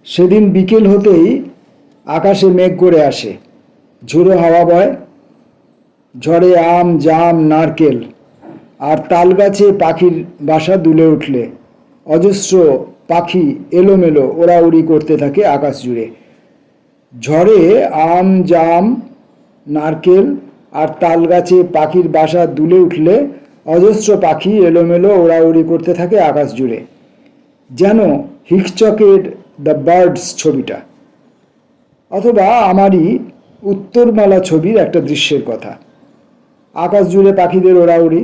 সেদিন বিকেল হতেই আকাশে মেঘ করে আসে, ঝোড়ো হাওয়া বয়, ঝড়ে আম জাম নারকেল আর তালগাছে পাখির বাসা দুলে উঠলে অজস্র পাখি এলোমেলো ওড়াউড়ি করতে থাকে আকাশ জুড়ে। ঝড়ে আম জাম নারকেল আর তালগাছে পাখির বাসা দুলে উঠলে অজস্র পাখি এলোমেলো ওড়াউড়ি করতে থাকে আকাশ জুড়ে, যেন হিচককের দ্য বার্ডস ছবিটা, অথবা আমারই উত্তরমালা ছবির একটা দৃশ্যের কথা। আকাশ জুড়ে পাখিদের ওড়াউড়ি,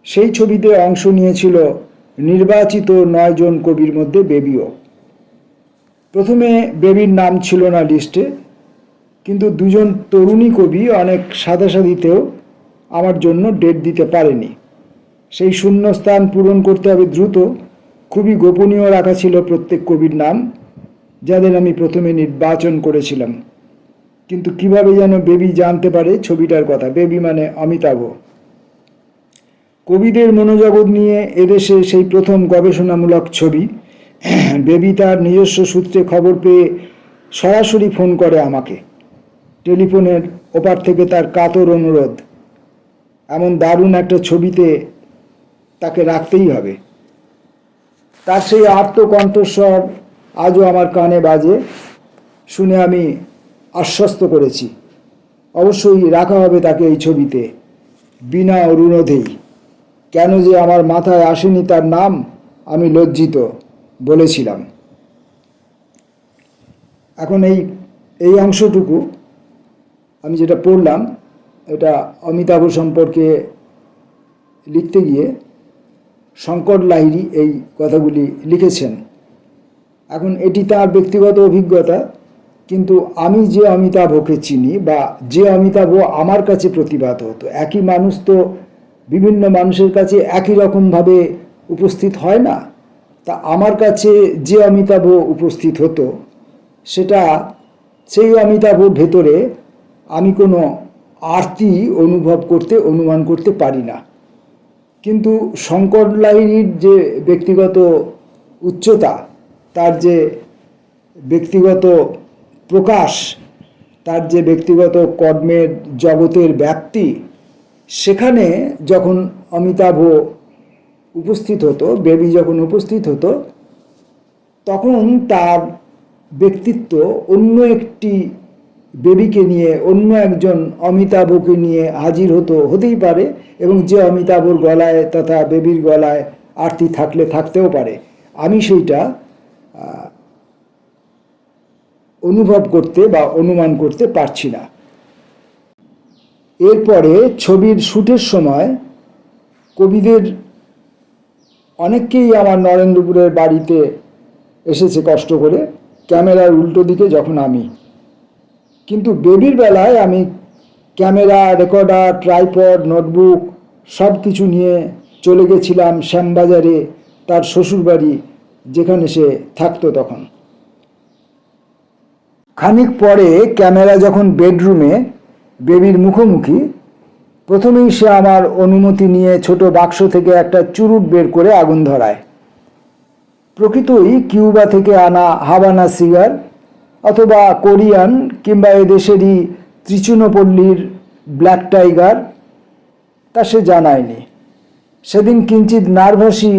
সেই ছবিতে অংশ নিয়েছিল নির্বাচিত 9 জন কবির মধ্যে বেবিও। প্রথমে বেবির নাম ছিল না লিস্টে, কিন্তু 2 জন তরুণী কবি অনেক সাদাসাদিতেও আমার জন্য ডেট দিতে পারেনি। সেই শূন্যস্থান পূরণ করতে হবে দ্রুত। খুবই গোপনীয় রাখা ছিল প্রত্যেক কবির নাম, যাদের আমি প্রথমে নির্বাচন করেছিলাম। কিন্তু কিভাবে যেন বেবি জানতে পারে ছবিটার কথা। বেবি মানে অমিতাভ। কবিদের মনোজগৎ নিয়ে এদেশে সেই প্রথম গবেষণামূলক ছবি। বেবি তার নিজস্ব সূত্রে খবর পেয়ে সরাসরি ফোন করে আমাকে। টেলিফোনের ওপার থেকে তার কাতর অনুরোধ, এমন দারুণ একটা ছবিতে তাকে রাখতেই হবে। তার সেই আত্মকণ্ঠস্বর আজও আমার কানে বাজে। শুনে আমি আশ্বস্ত করেছি, অবশ্যই রাখা হবে তাকে এই ছবিতে, বিনা অনুরোধেই। কেন যে আমার মাথায় আসেনি তার নাম, আমি লজ্জিত বলেছিলাম। এখন এই অংশটুকু আমি যেটা পড়লাম, এটা অমিতাভ সম্পর্কে লিখতে গিয়ে শঙ্কর লাহিড়ী এই কথাগুলি লিখেছেন। এখন এটি তার ব্যক্তিগত অভিজ্ঞতা, কিন্তু আমি যে অমিতাভকে চিনি বা যে অমিতাভ আমার কাছে প্রতিভাত হতো, একই মানুষ তো বিভিন্ন মানুষের কাছে একই রকমভাবে উপস্থিত হয় না। তা আমার কাছে যে অমিতাভ উপস্থিত হতো, সেটা সেই অমিতাভর ভেতরে আমি কোনো আরতি অনুমান করতে পারি না। কিন্তু শঙ্কর লাহিড়ীর যে ব্যক্তিগত উচ্চতা, তার যে ব্যক্তিগত প্রকাশ, তার যে ব্যক্তিগত কর্মের জগতের ব্যাপ্তি, সেখানে যখন অমিতাভ উপস্থিত হতো, বেবি যখন উপস্থিত হতো, তখন তার ব্যক্তিত্ব অন্য একটি বেবিকে নিয়ে, অন্য একজন অমিতাভকে নিয়ে হাজির হতেই পারে, এবং যে অমিতাভর গলায় তথা বেবির গলায় আরতি থাকতেও পারে। আমি সেইটা অনুভব করতে বা অনুমান করতে পারছি না। এরপরে ছবির শ্যুটের সময় কবিদের অনেককেই আমার নরেন্দ্রপুরের বাড়িতে এসেছে কষ্ট করে, ক্যামেরার উল্টো দিকে যখন আমি। কিন্তু বেবির বেলায় আমি ক্যামেরা, রেকর্ডার, ট্রাইপড, নোটবুক সব কিছু নিয়ে চলে গেছিলাম শ্যামবাজারে, তার শ্বশুরবাড়ি, যেখানে সে থাকতো তখন। খানিক পরে ক্যামেরা যখন বেডরুমে বেবির মুখোমুখি, প্রথমেই সে আমার অনুমতি নিয়ে ছোট বাক্স থেকে একটা চুরুট বের করে আগুন ধরায়। প্রকৃতই কিউবা থেকে আনা হাবানা সিগার, অথবা কোরিয়ান কিংবা এদেশেরই ত্রিচুনপল্লীর ব্ল্যাক টাইগার, তা সে জানায়নি। সেদিন কিঞ্চিত নার্ভাসই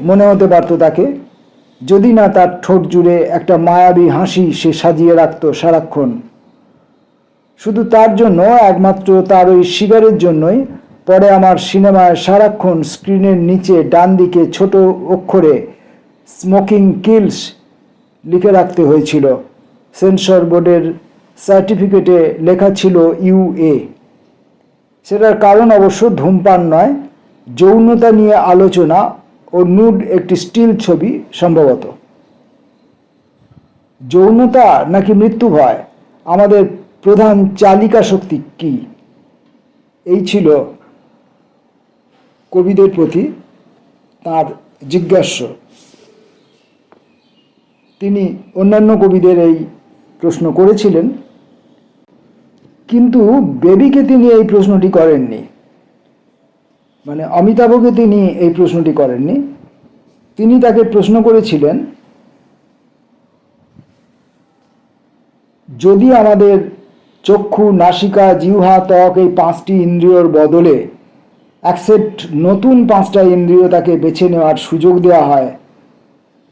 মনে হতে পারত তাকে, যদি না তার ঠোঁট জুড়ে একটা মায়াবী হাসি সে সাজিয়ে রাখত সারাক্ষণ। শুধু তার জন্য, একমাত্র তার ওই সিগারের জন্যই পরে আমার সিনেমায় সারাক্ষণ স্ক্রিনের নিচে ডান দিকে ছোট অক্ষরে স্মোকিং কিলস লিখে রাখতে হয়েছিল। সেন্সর বোর্ডের সার্টিফিকেটে লেখা ছিল ইউএ। সেটার কারণ অবশ্য ধূমপান নয়, যৌনতা নিয়ে আলোচনা ও নুড একটি স্টিল ছবি সম্ভবত। যৌনতা নাকি মৃত্যু ভয়, আমাদের প্রধান চালিকা শক্তি কি? এই ছিল কবিদের প্রতি তার জিজ্ঞাস্য। তিনি অন্যান্য কবিদের এই প্রশ্ন করেছিলেন, কিন্তু বেবিকে তিনি এই প্রশ্নটি করেননি, মানে অমিতাভকে তিনি এই প্রশ্নটি করেননি। তিনি তাকে প্রশ্ন করেছিলেন যদি আমাদের চক্ষু, নাসিকা, জিহ্বা, ত্বক এই 5টি ইন্দ্রিয়র বদলে অ্যাকসেপ্ট নতুন 5টা ইন্দ্রিয় তাকে বেছে নেওয়ার সুযোগ দেওয়া হয়,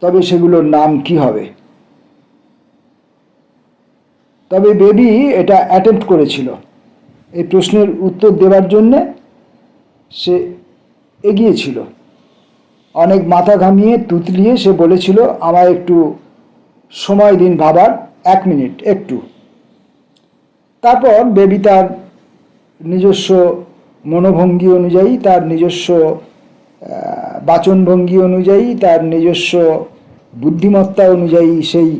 তবে সেগুলোর নাম কি হবে? তবে বেবি এটা অ্যাটেম্প্ট করেছিল। এই প্রশ্নের উত্তর দেওয়ার জন্যে সে এগিয়েছিল, অনেক মাথা ঘামিয়ে তুতলিয়ে সে বলেছিল, আমায় একটু সময় দিন ভাবার, 1 মিনিট একটু। তারপর বেবি তার নিজস্ব মনোভঙ্গি অনুযায়ী, তার নিজস্ব বাচনভঙ্গি অনুযায়ী, তার নিজস্ব বুদ্ধিমত্তা অনুযায়ী সেই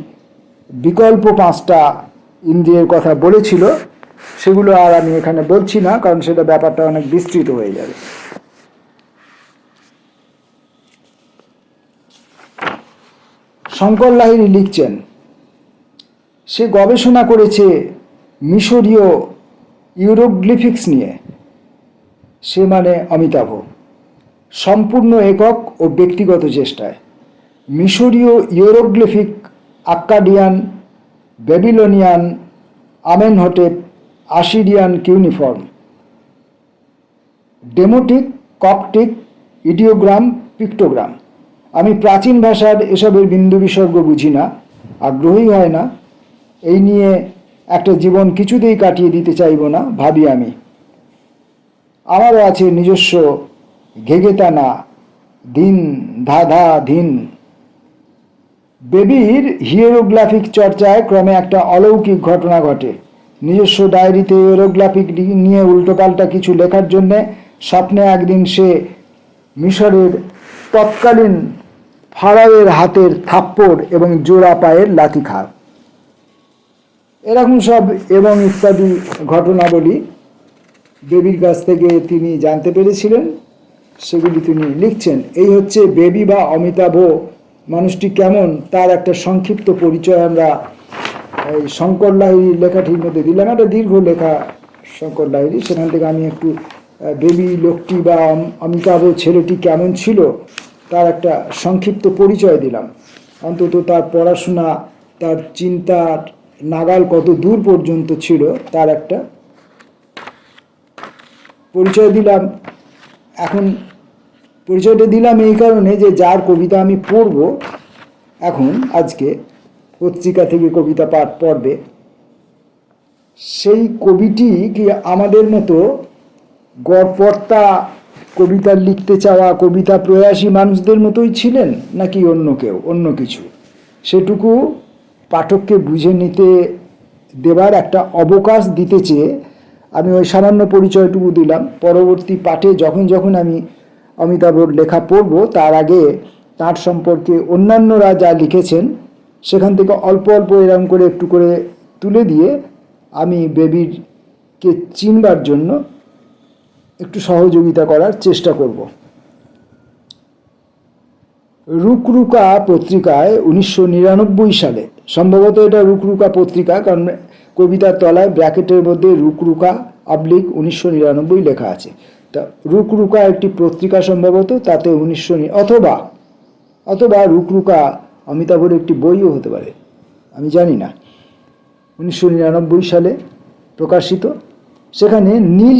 বিকল্প 5টা ইন্দ্রিয়ের কথা বলেছিল। সেগুলো আর আমি এখানে বলছি না, কারণ সেটা ব্যাপারটা অনেক বিস্তৃত হয়ে যাবে। শঙ্কর লাহিড়ী লিখছেন, সে গবেষণা করেছে মিশরীয় ইউরোগ্লিফিক্স নিয়ে। সে মানে অমিতাভ, সম্পূর্ণ একক ও ব্যক্তিগত চেষ্টায় মিশরীয় ইউরোগ্লিফিক, আক্কাডিয়ান, ব্যাবিলনিয়ান, আমেনহটেপ, আশিরিয়ান কিউনিফর্ম, ডেমোটিক, কপটিক, ইডিওগ্রাম, পিক্টোগ্রাম। আমি প্রাচীন ভাষার এসবের বিন্দু বিসর্গ বুঝি না, আগ্রহী হয় না। এই নিয়ে একটা জীবন কিছুতেই কাটিয়ে দিতে চাইব না, ভাবি আমি। আমারও আছে নিজস্ব ঘেঘেতানা, ধিন ধাধা ধিন। বেবির হিয়েরোগ্রাফিক চর্চায় ক্রমে একটা অলৌকিক ঘটনা ঘটে। নিজস্ব ডায়েরিতে হিয়েরোগ্রাফিক নিয়ে উল্টোপাল্টা কিছু লেখার জন্যে স্বপ্নে একদিন সে মিশরের তৎকালীন ফারাওয়ের হাতের থাপ্পড় এবং জোড়া পায়ের লাথি খায়। এরকম সব এবং ইত্যাদি ঘটনাবলী বেবির কাছ থেকে তিনি জানতে পেরেছিলেন, সেগুলি তিনি লিখছেন। এই হচ্ছে বেবি বা অমিতাভ মানুষটি কেমন, তার একটা সংক্ষিপ্ত পরিচয় আমরা এই শঙ্কর লাহিড়ীর লেখাটির মধ্যে দিলাম। একটা দীর্ঘ লেখা শঙ্কর লাহিড়ী, সেখান থেকে আমি একটু বেবি লোকটি বা অমিতাভ ছেলেটি কেমন ছিল তার একটা সংক্ষিপ্ত পরিচয় দিলাম। অন্তত তার পড়াশোনা, তার চিন্তার নাগাল কত দূর পর্যন্ত ছিল তার একটা পরিচয় দিলাম। এখন পরিচয়টা দিলাম এই কারণে যে যার কবিতা আমি পড়ব এখন, আজকে পত্রিকা থেকে কবিতা পাঠ পড়বে, সেই কবিটি কি আমাদের মতো গড়পড়তা কবিতা লিখতে চাওয়া, কবিতা প্রয়াসী মানুষদের মতোই ছিলেন, নাকি অন্য কেউ, অন্য কিছু? সেটুকু পাঠককে বুঝে নিতে দেবার একটা অবকাশ দিতে চেয়ে আমি ওই সামান্য পরিচয়টুকু দিলাম। পরবর্তী পাঠে যখন যখন আমি অমিতাভর লেখা পড়ব, তার আগে তার সম্পর্কে অন্যান্যরা যা লিখেছেন সেখান থেকে অল্প অল্প এরকম করে একটু করে তুলে দিয়ে আমি বেবিরকে চিনবার জন্য একটু সহযোগিতা করার চেষ্টা করব। রুকরুকা পত্রিকায় 1999 সালে, সম্ভবত এটা রুকরুকা পত্রিকা, কারণ কবিতার তলায় ব্র্যাকেটের মধ্যে রুকরুকা / 1999 লেখা আছে। তা রুকরুকা একটি পত্রিকা সম্ভবত, তাতে 1900 অথবা রুকরুকা অমিতাভর একটি বইও হতে পারে, আমি জানি না। 1999 সালে প্রকাশিত। সেখানে নীল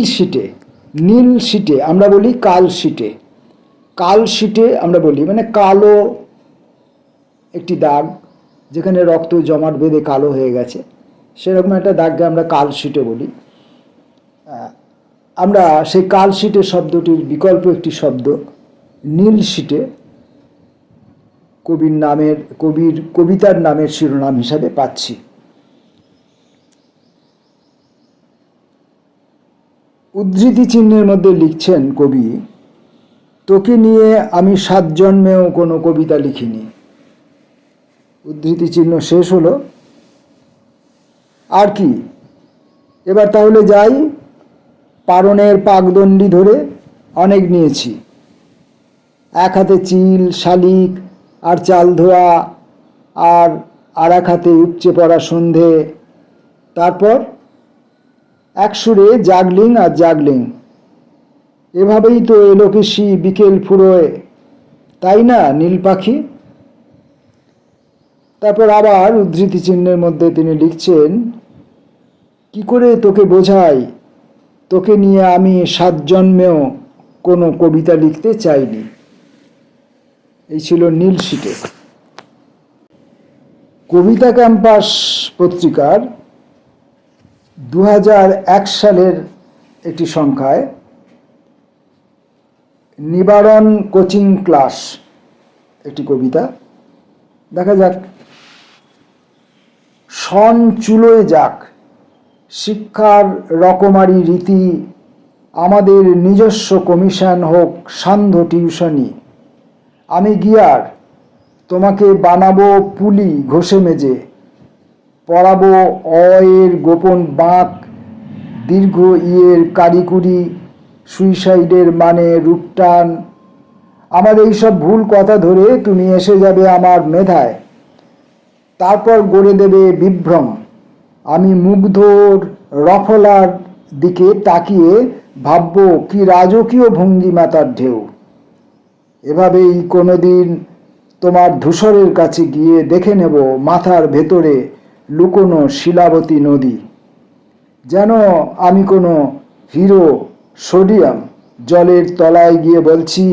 শিটে আমরা বলি কাল শিটে আমরা বলি, মানে কালো একটি দাগ, যেখানে রক্ত জমাট বেঁধে কালো হয়ে গেছে, সেরকম একটা দাগকে আমরা কাল শিটে বলি। আমরা সেই কাল শিটে শব্দটির বিকল্প একটি শব্দ নীল শিটে কবিতার নামের শিরোনাম হিসাবে পাচ্ছি। উদ্ধৃতি চিহ্নের মধ্যে লিখছেন কবি, তোকে নিয়ে আমি 7 জন্মেও কোনো কবিতা লিখিনি। উদ্ধৃতি চিহ্ন শেষ হলো। আর কি, এবার তাহলে যাই। পারণের পাকদণ্ডি ধরে অনেক নিয়েছি, এক হাতে চিল, শালিক আর চাল ধোয়া, আর এক হাতে উপচে পড়া সন্ধে। তারপর এক সুরে জাগলিং আর জাগলিং। এভাবেই তো এলোকেশি বিকেল ফুরোয়, তাই না নীল পাখি? তারপর আবার উদ্ধৃতি চিহ্নের মধ্যে তিনি লিখছেন, কি করে তোকে বোঝাই, তোকে নিয়ে আমি 7 জন্মেও কোনো কবিতা লিখতে চাইনি। এই ছিল নীল শীটে। কবিতা ক্যাম্পাস পত্রিকার 2001 সালের একটি সংখ্যায় নিবারণ কোচিং ক্লাস একটি কবিতা। দেখা যাক। শন চুলোয় যাক, শিক্ষার রকমারি রীতি, আমাদের নিজস্ব কমিশন হোক সান্ধ্য টিউশনি। আমি গিয়ার, তোমাকে বানাবো পুলি ঘষে মেজে, পড়াবো অয়ের গোপন বাঁক, দীর্ঘ ইয়ের কারিকুরি, সুইসাইডের মানে রূপটান। আমার এইসব ভুল কথা ধরে তুমি এসে যাবে আমার মেধায়, তারপর গড়ে দেবে বিভ্রম। আমি মুগ্ধর রফলার দিকে তাকিয়ে ভাবব কি রাজকীয় ভঙ্গিমা তার ঢেউ। এভাবেই কোনোদিন তোমার ধূসরের কাছে গিয়ে দেখে নেব মাথার ভেতরে লুকোনো শিলাবতী নদী। যেন আমি কোনো হিরো সোডিয়াম জলের তলায় গিয়ে বলছি,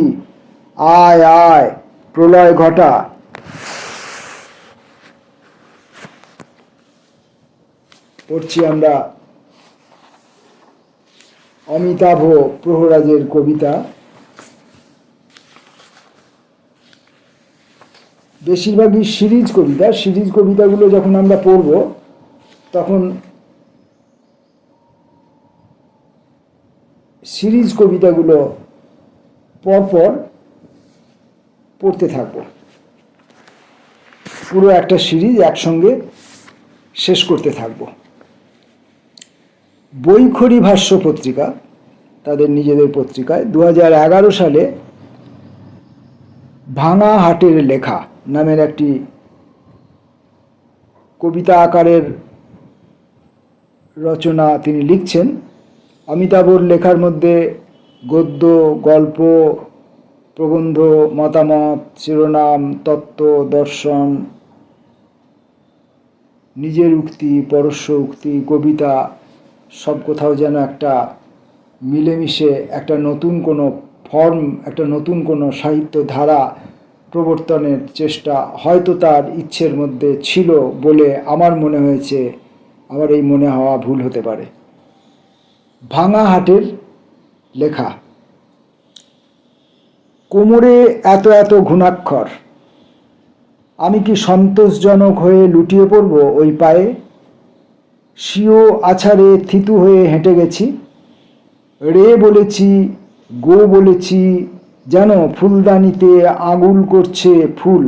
আয় আয় প্রলয় ঘটা। পড়ছি আমরা অমিতাভ প্রহরাজের কবিতা। বেশিরভাগই সিরিজ কবিতা। সিরিজ কবিতাগুলো যখন আমরা পড়ব তখন সিরিজ কবিতাগুলো পরপর পড়তে থাকব, পুরো একটা সিরিজ একসঙ্গে শেষ করতে থাকব। বৈখরি ভাষ্য পত্রিকা, তাদের নিজেদের পত্রিকায় 2011 সালে ভাঙা হাটের লেখা নামের একটি কবিতা আকারের রচনা তিনি লিখছেন। অমিতাভর লেখার মধ্যে গদ্য, গল্প, প্রবন্ধ, মতামত, শিরোনাম, তত্ত্ব, দর্শন, নিজের উক্তি, পরস্য উক্তি, কবিতা সব কোথাও যেন একটা মিলেমিশে একটা নতুন কোনো ফর্ম, একটা নতুন কোনো সাহিত্য ধারা প্রবর্তনের চেষ্টা হয়তো তার ইচ্ছের মধ্যে ছিল বলে আমার মনে হয়েছে। আমার এই মনে হওয়া ভুল হতে পারে। ভাঙা হাটের লেখা। কোমরে এত এত ঘুণাক্ষর, আমি কি সন্তোষজনক হয়ে লুটিয়ে পড়ব ওই পায়ে? স্বীয় আছাড়ে থিতু হয়ে হেঁটে গেছি, রে বলেছি, গো বলেছি, যেন ফুলদানিতে আঙুল করছে ফুল।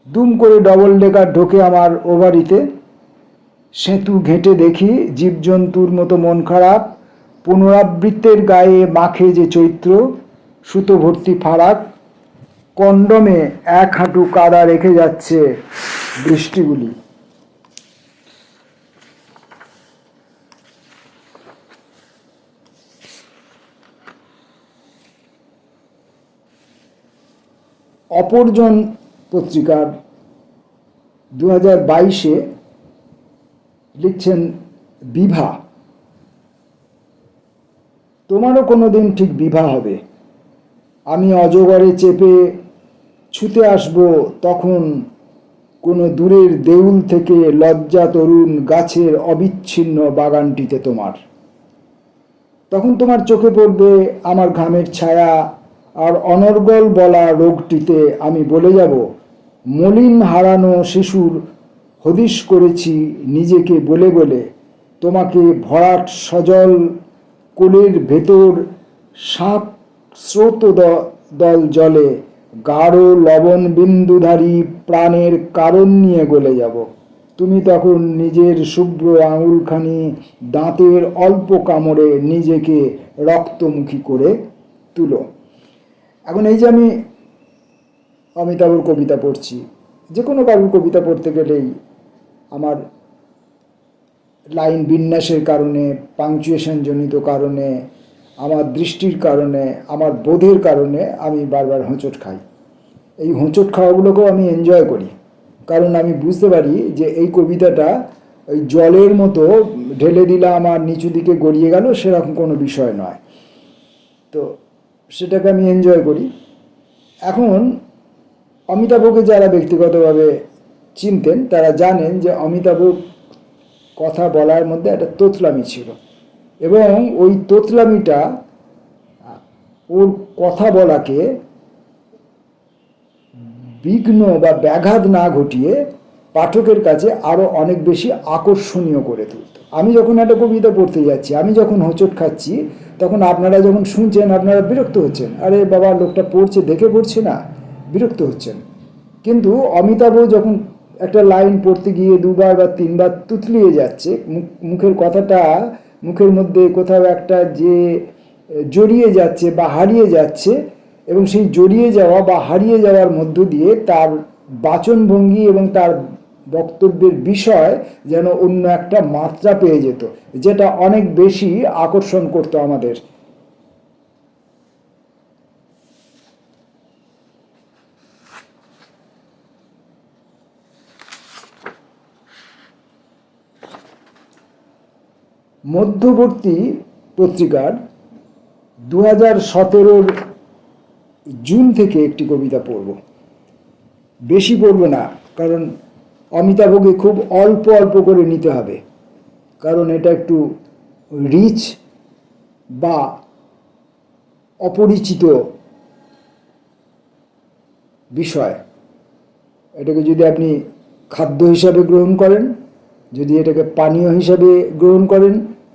দুম করে ডবল ডেকার ঢোকে আমার ওভারিতে, সেতু ঘেঁটে দেখি জীবজন্তুর মতো মন খারাপ, পুনরাবৃত্তের গায়ে মাখে যে চৈত্র, সুতো ভর্তি ফারাক, কন্ডমে 1 হাঁটু কাদা রেখে যাচ্ছে বৃষ্টিগুলি। অপরজন পত্রিকার 2022-এ লিখছেন বিভা। তোমারও কোনো দিন ঠিক বিভা হবে। আমি অজগরে চেপে ছুতে আসব তখন কোনো দূরের দেউল থেকে লজ্জা তরুণ গাছের অবিচ্ছিন্ন বাগানটিতে তোমার। তখন তোমার চোখে পড়বে আমার ঘামের ছায়া, আর অনর্গল বলা রোগটিতে আমি বলে যাব, মলিন হারানো শিশুর হদিশ করেছি নিজেকে বলে বলে। তোমাকে ভরাট সজল কোলের ভেতর সাপ স্রোত দল জলে গাঢ় লবণ বিন্দুধারী প্রাণের কারণ নিয়ে গলে যাব। তুমি তখন নিজের শুভ্র আঙুলখানি দাঁতের অল্প কামড়ে নিজেকে রক্তমুখী করে তুলো। এখন এই যে আমি অমিতাভর কবিতা পড়ছি, যে কোনো কারোর কবিতা পড়তে গেলেই আমার লাইন বিন্যাসের কারণে, পাংচুয়েশন জনিত কারণে, আমার দৃষ্টির কারণে, আমার বোধের কারণে আমি বারবার হোঁচট খাই। এই হোঁচট খাওয়াগুলোকেও আমি এনজয় করি, কারণ আমি বুঝতে পারি যে এই কবিতাটা ওই জলের মতো ঢেলে দিলাম আর নিচু দিকে গড়িয়ে গেল, সেরকম কোনো বিষয় নয়। তো সেটাকে আমি এনজয় করি। এখন অমিতাভকে যারা ব্যক্তিগতভাবে চিনতেন তারা জানেন যে অমিতাভ কথা বলার মধ্যে একটা তোতলামি ছিল, এবং ওই তোতলামিটা ওর কথা বলাকে বিঘ্ন বা ব্যাঘাত না ঘটিয়ে পাঠকের কাছে আরও অনেক বেশি আকর্ষণীয় করে তুলত। আমি যখন একটা কবিতা পড়তে যাচ্ছি, আমি যখন হোঁচট খাচ্ছি, তখন আপনারা যখন শুনছেন আপনারা বিরক্ত হচ্ছেন, আরে বাবা লোকটা পড়ছে দেখে পড়ছে না, বিরক্ত হচ্ছেন। কিন্তু অমিতাভ যখন একটা লাইন পড়তে গিয়ে দুবার বা তিনবার তুতলিয়ে যাচ্ছে, মুখের কথাটা মুখের মধ্যে কোথাও একটা যে জড়িয়ে যাচ্ছে বা হারিয়ে যাচ্ছে, এবং সেই জড়িয়ে যাওয়া বা হারিয়ে যাওয়ার মধ্য দিয়ে তার বাচনভঙ্গি এবং তার বক্তব্যের বিষয় যেন অন্য একটা মাত্রা পেয়ে যেত, যেটা অনেক বেশি আকর্ষণ করতো আমাদের। মধ্যবর্তী পত্রিকার 2017 জুন থেকে একটি কবিতা পড়ব, বেশি পড়ব না, কারণ অমিতাভকে খুব অল্প অল্প করে নিতে হবে, কারণ এটা একটু রিচ বা অপরিচিত বিষয়। এটাকে যদি আপনি খাদ্য হিসাবে গ্রহণ করেন, যদি এটাকে পানীয় হিসাবে গ্রহণ করেন,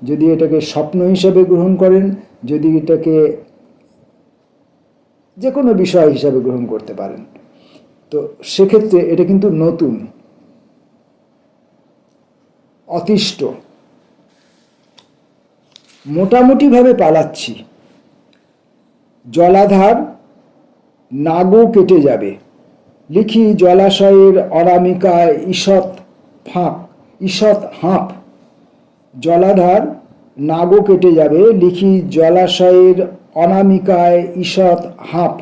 যদি এটাকে স্বপ্ন হিসাবে গ্রহণ করেন, যদি এটাকে যে কোনো বিষয় হিসাবে গ্রহণ করতে পারেন, তো সেক্ষেত্রে এটা কিন্তু নতুন, অতিষ্ঠ। মোটামুটিভাবে পালাচ্ছি, জলাধার নাগও কেটে যাবে, লিখি জলাশয়ের অনামিকায় ঈষৎ হাঁপ। জলাধার নাগও কেটে যাবে, লিখি জলাশয়ের অনামিকায় ঈষৎ হাঁপ।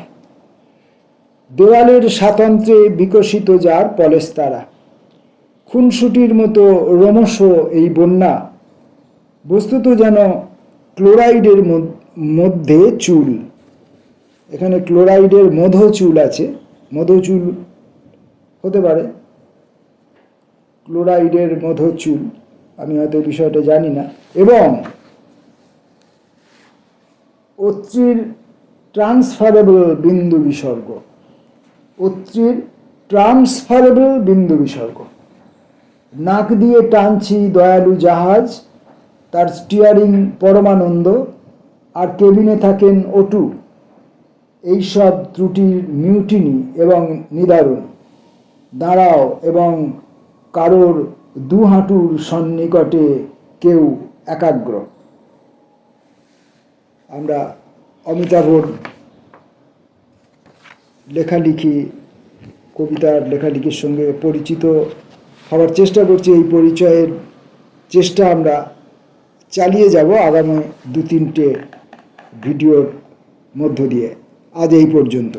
দেওয়ালের স্বাতন্ত্র্যে বিকশিত যার পলেস্তারা, খুনসুটির মতো রোমশ এই বন্যা, বস্তুত যেন ক্লোরাইডের মধ্যে চুল। এখানে ক্লোরাইডের মধু চুল আছে, মধু চুল হতে পারে, ক্লোরাইডের মধু চুল, আমি হয়তো বিষয়টা জানি না। এবং অত্রির ট্রান্সফারেবল বিন্দু বিসর্গ, অত্রির ট্রান্সফারেবল বিন্দু বিসর্গ। নাক দিয়ে টানছি দয়ালু জাহাজ, তার স্টিয়ারিং পরমানন্দ, আর কেবিনে থাকেন ওটু। এইসব ত্রুটির মিউটিনি এবং নিদারুণ। দাঁড়াও এবং কারোর দু হাঁটুর সন্নিকটে কেউ একাগ্র। আমরা অমিতাভর লেখালেখি, কবিতার লেখালেখির সঙ্গে পরিচিত হওয়ার চেষ্টা করছি। এই পরিচয়ের চেষ্টা আমরা চালিয়ে যাব আগামী 2-3টে ভিডিওর মধ্য দিয়ে। আজ এই পর্যন্ত।